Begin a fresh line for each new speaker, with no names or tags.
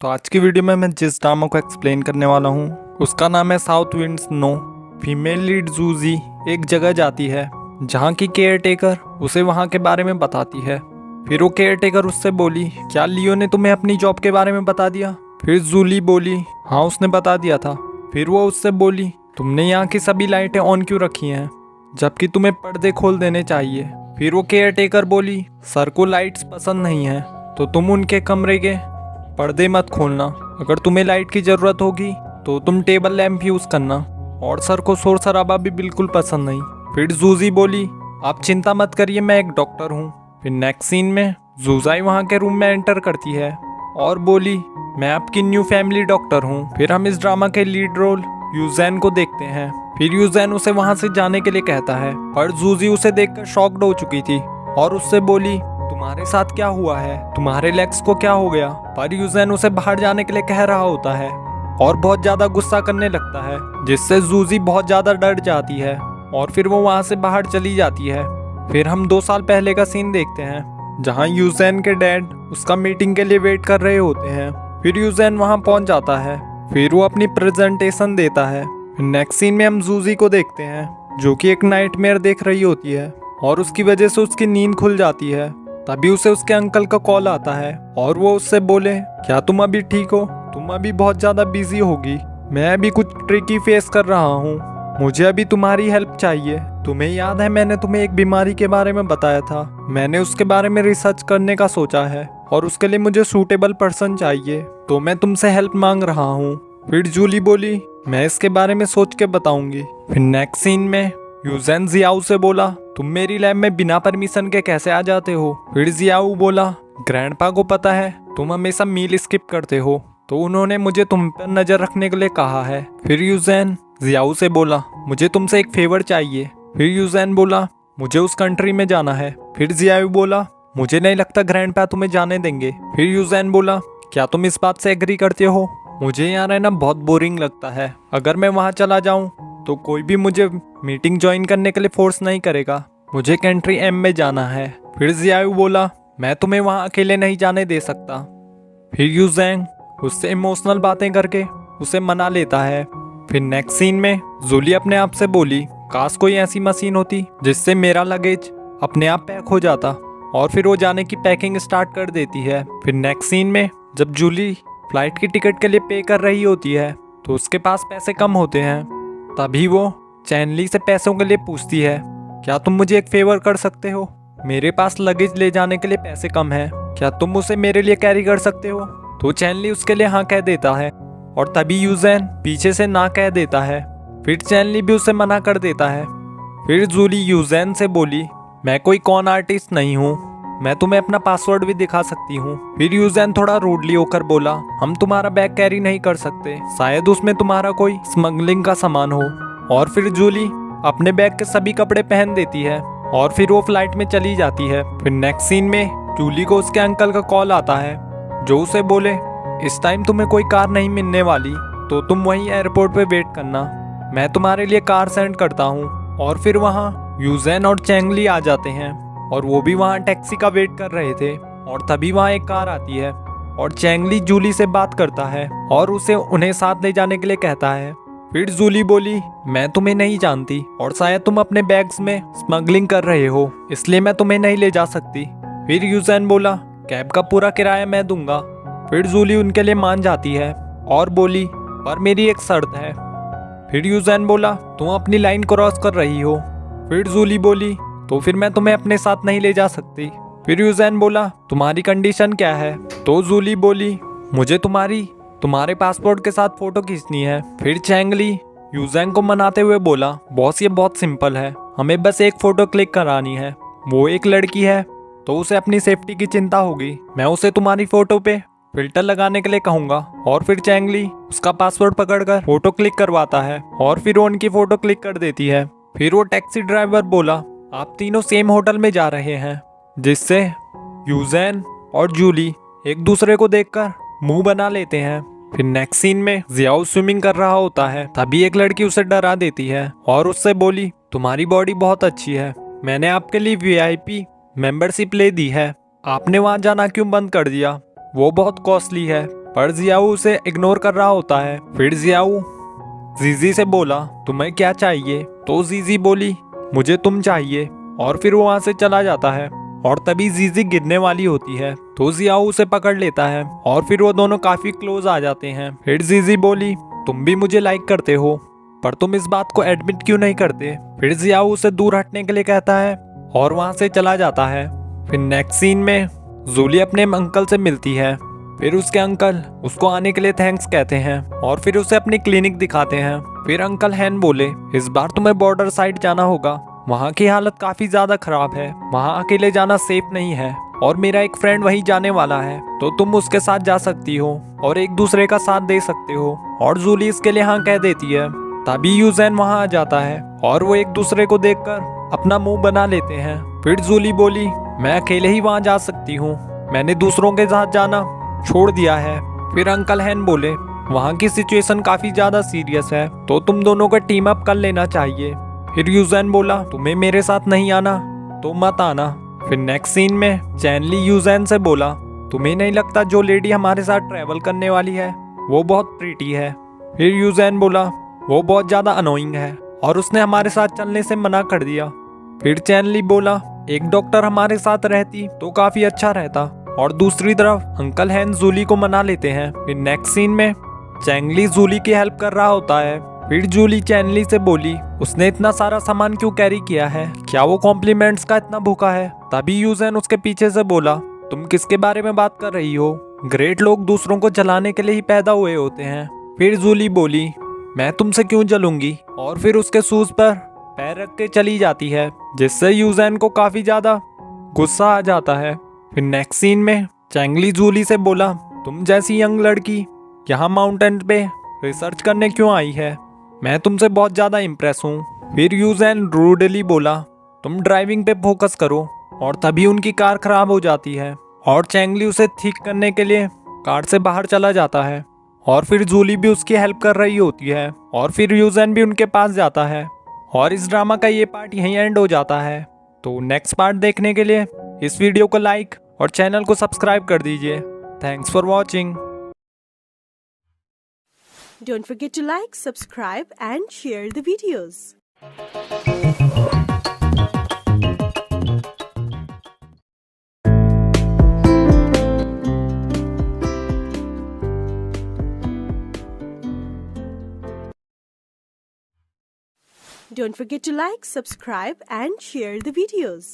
तो आज की वीडियो में मैं जिस ड्रामा को एक्सप्लेन करने वाला हूँ उसका नाम है south winds no. Female lead Juji एक जगह जाती है जहाँ की केयर टेकर उसे वहाँ के बारे में बताती है। फिर वो केयर टेकर उससे बोली, क्या लियो ने तुम्हें अपनी जॉब के बारे में बता दिया? फिर जूली बोली, हाँ उसने बता दिया था। फिर वो उससे बोली, तुमने यहाँ की सभी लाइटें ऑन क्यों रखी हैं जबकि तुम्हें पर्दे खोल देने चाहिए? फिर वो केयर टेकर बोली, सर को लाइट्स पसंद नहीं है तो तुम उनके कमरे के पर्दे मत खोलना। अगर तुम्हें लाइट की ज़रूरत होगी तो तुम टेबल लैंप यूज़ करना, और सर को शोर शराबा भी बिल्कुल पसंद नहीं। फिर जूजी बोली, आप चिंता मत करिए, मैं एक डॉक्टर हूँ। फिर नेक्स्ट सीन में जूजाई वहाँ के रूम में एंटर करती है और बोली, मैं आपकी न्यू फैमिली डॉक्टर हूँ। फिर हम इस ड्रामा के लीड रोल यूजैन को देखते हैं। फिर यूजैन उसे वहाँ से जाने के लिए कहता है, पर जूजी उसे देखकर शॉक्ड हो चुकी थी और उससे बोली, तुम्हारे साथ क्या हुआ है? तुम्हारे लेग्स को क्या हो गया? पर यूजैन उसे बाहर जाने के लिए कह रहा होता है और बहुत ज्यादा गुस्सा करने लगता है, जिससे जूजी बहुत ज्यादा डर जाती है और फिर वो वहाँ से बाहर चली जाती है। फिर हम 2 साल पहले का सीन देखते हैं जहाँ यूजैन के डैड उसका मीटिंग के लिए वेट कर रहे होते हैं। फिर यूजैन वहाँ पहुँच जाता है, फिर वो अपनी प्रेजेंटेशन देता है। नेक्स्ट सीन में हम जूजी को देखते हैं जो कि एक नाइटमेयर देख रही होती है और उसकी वजह से उसकी नींद खुल जाती है। तभी उसे उसके अंकल का कॉल आता है और वो उससे बोले, क्या तुम अभी ठीक हो? तुम अभी बहुत ज़्यादा बिजी होगी, मैं अभी कुछ ट्रिकी फेस कर रहा हूँ, मुझे अभी तुम्हारी हेल्प चाहिए। तुम्हें याद है मैंने तुम्हें एक बीमारी के बारे में बताया था, मैंने उसके बारे में रिसर्च करने का सोचा है और उसके लिए मुझे सूटेबल पर्सन चाहिए, तो मैं तुमसे हेल्प मांग रहा हूँ। फिर जूली बोली, मैं इसके बारे में सोच के बताऊंगी। फिर नेक्स्ट सीन में यूजैन जियाऊ से बोला, तुम मेरी लैब में बिना परमिशन के कैसे आ जाते हो? फिर जियाऊ बोला, ग्रैंडपा को पता है तुम हमेशा मील स्किप करते हो, तो उन्होंने मुझे तुम पर नजर रखने के लिए कहा है। फिर यूजैन जियाऊ से बोला, मुझे तुमसे एक फेवर चाहिए। फिर यूजैन बोला, मुझे उस कंट्री में जाना है। फिर जियाऊ बोला, मुझे नहीं लगता ग्रैंडपा तुम्हें जाने देंगे। फिर यूजैन बोला, क्या तुम इस बात से एग्री करते हो? मुझे यहाँ रहना बहुत बोरिंग लगता है, अगर मैं वहाँ चला जाऊँ तो कोई भी मुझे मीटिंग ज्वाइन करने के लिए फोर्स नहीं करेगा, मुझे कंट्री एम में जाना है। फिर जियाऊ बोला, मैं तुम्हें वहाँ अकेले नहीं जाने दे सकता। फिर यूजैन उससे इमोशनल बातें करके उसे मना लेता है। फिर नेक्स्ट सीन में जूली अपने आप से बोली, काश कोई ऐसी मशीन होती जिससे मेरा लगेज अपने आप पैक हो जाता, और फिर वो जाने की पैकिंग स्टार्ट कर देती है। फिर नेक्स्ट सीन में जब जूली फ्लाइट की टिकट के लिए पे कर रही होती है तो उसके पास पैसे कम होते हैं, तभी वो चैनली से पैसों के लिए पूछती है, क्या तुम मुझे एक फेवर कर सकते हो? मेरे पास लगेज ले जाने के लिए पैसे कम हैं, क्या तुम उसे मेरे लिए कैरी कर सकते हो? तो चैनली उसके लिए हाँ कह देता है और तभी यूजैन पीछे से ना कह देता है। फिर चैनली भी उसे मना कर देता है। फिर जूली यूजैन से बोली, मैं कोई कॉन आर्टिस्ट नहीं हूँ, मैं तुम्हें अपना पासवर्ड भी दिखा सकती हूँ। फिर यूजैन थोड़ा रूडली होकर बोला, हम तुम्हारा बैग कैरी नहीं कर सकते, शायद उसमें तुम्हारा कोई स्मगलिंग का सामान हो। और फिर जूली अपने बैग के सभी कपड़े पहन देती है और फिर वो फ्लाइट में चली जाती है। फिर नेक्स्ट सीन में जूली को उसके अंकल का कॉल आता है जो उसे बोले, इस टाइम तुम्हें कोई कार नहीं मिलने वाली तो तुम वहीं एयरपोर्ट पे वेट करना, मैं तुम्हारे लिए कार सेंड करता हूँ। और फिर वहाँ यूजैन और चैंगली आ जाते हैं और वो भी वहाँ टैक्सी का वेट कर रहे थे, और तभी वहाँ एक कार आती है और चैंगली जूली से बात करता है और उसे उन्हें साथ ले जाने के लिए कहता है। फिर जूली बोली, मैं तुम्हें नहीं जानती और शायद तुम अपने बैग्स में स्मगलिंग कर रहे हो, इसलिए मैं तुम्हें नहीं ले जा सकती। फिर यूजैन बोला, कैब का पूरा किराया मैं दूंगा। फिर जूली उनके लिए मान जाती है और बोली, पर मेरी एक शर्त है। फिर यूजैन बोला, तुम अपनी लाइन क्रॉस कर रही हो। फिर जूली बोली, तो फिर मैं तुम्हें अपने साथ नहीं ले जा सकती। फिर यूजैन बोला, तुम्हारी कंडीशन क्या है? तो जूली बोली, मुझे तुम्हारे पासपोर्ट के साथ फोटो खींचनी है। फिर चैंगली यूजैन को मनाते हुए बोला, बॉस ये बहुत सिंपल है, हमें बस एक फोटो क्लिक करानी है, वो एक लड़की है तो उसे अपनी सेफ्टी की चिंता होगी, मैं उसे तुम्हारी फोटो पे फिल्टर लगाने के लिए कहूंगा। और फिर चैंगली उसका पासवर्ड पकड़कर फोटो क्लिक करवाता है और फिर वो उनकी फोटो क्लिक कर देती है। फिर वो टैक्सी ड्राइवर बोला, आप तीनों सेम होटल में जा रहे हैं, जिससे यूजैन और जूली एक दूसरे को देखकर मुंह बना लेते हैं। फिर नेक्स्ट सीन में जियाऊ स्विमिंग कर रहा होता है, तभी एक लड़की उसे डरा देती है और उससे बोली, तुम्हारी बॉडी बहुत अच्छी है, मैंने आपके लिए VIP मेंबरशिप ले दी है, आपने वहाँ जाना क्यों बंद कर दिया? वो बहुत कॉस्टली है, पर जियाऊ उसे इग्नोर कर रहा होता है। फिर जियाऊ जीजी से बोला तुम्हें क्या चाहिए, तो जीजी बोली मुझे तुम चाहिए, और फिर वो वहाँ से चला जाता है। और तभी जीजी गिरने वाली होती है तो जियाऊ उसे पकड़ लेता है और फिर वो दोनों काफी क्लोज आ जाते हैं। फिर जीजी बोली तुम भी मुझे लाइक करते हो, पर तुम इस बात को एडमिट क्यों नहीं करते। फिर जियाऊ उसे दूर हटने के लिए कहता है और वहाँ से चला जाता है। फिर नेक्स्ट सीन में जूली अपने अंकल से मिलती है। फिर उसके अंकल उसको आने के लिए थैंक्स कहते हैं और फिर उसे अपनी क्लिनिक दिखाते हैं। फिर अंकल हैन बोले इस बार तुम्हें बॉर्डर साइड जाना होगा, वहाँ की हालत काफी ज्यादा खराब है, वहाँ अकेले जाना सेफ नहीं है, और मेरा एक फ्रेंड वहीं जाने वाला है, तो तुम उसके साथ जा सकती हो और एक दूसरे का साथ दे सकते हो। और जूली इसके लिए हाँ कह देती है। तभी यूजैन वहाँ आ जाता है और वो एक दूसरे को देखकर अपना मुंह बना लेते हैं। फिर जूली बोली मैं अकेले ही वहाँ जा सकती हूँ, मैंने दूसरों के साथ जाना छोड़ दिया है। फिर अंकल हैन बोले वहाँ की सिचुएशन काफी ज्यादा सीरियस है, तो तुम दोनों को टीम अप कर लेना चाहिए। फिर यूजैन बोला तुम्हें मेरे साथ नहीं आना तो मत आना। फिर नेक्स्ट सीन में चैनली यूजैन से बोला तुम्हें नहीं लगता जो लेडी हमारे साथ ट्रैवल करने वाली है वो बहुत प्रीटी है। फिर यूजैन बोला वो बहुत ज्यादा अनोइंग है और उसने हमारे साथ चलने से मना कर दिया। फिर चैनली बोला एक डॉक्टर हमारे साथ रहती तो काफी अच्छा रहता। और दूसरी तरफ अंकल हैन जूली को मना लेते हैं। फिर नेक्स्ट सीन में चैंगली जूली की हेल्प कर रहा होता है। फिर जूली चैनली से बोली उसने इतना सारा सामान क्यों कैरी किया है, क्या वो कॉम्प्लीमेंट्स का इतना भूखा है। तभी यूजैन उसके पीछे से बोला तुम किसके बारे में बात कर रही हो, ग्रेट लोग दूसरों को जलाने के लिए ही पैदा हुए होते हैं। फिर जूली बोली मैं तुमसे क्यों जलूंगी, और फिर उसके शूज पर पैर रख के चली जाती है, जिससे यूजैन को काफी ज्यादा गुस्सा आ जाता है। फिर नेक्स्ट सीन में चैंगली जूली से बोला तुम जैसी यंग लड़की यहाँ माउंटेन पे रिसर्च करने क्यों आई है, मैं तुमसे बहुत ज्यादा इम्प्रेस हूँ। फिर यूजैन रूडली बोला तुम ड्राइविंग पे फोकस करो। और तभी उनकी कार खराब हो जाती है और चैंगली उसे ठीक करने के लिए कार से बाहर चला जाता है। और फिर जूली भी उसकी हेल्प कर रही होती है और फिर यूजैन भी उनके पास जाता है। और इस ड्रामा का ये पार्ट यहीं एंड हो जाता है। तो नेक्स्ट पार्ट देखने के लिए इस वीडियो को लाइक और चैनल को सब्सक्राइब कर दीजिए। Thanks for watching.
Don't forget to like, subscribe and share the videos. Don't forget to like, subscribe and share the videos.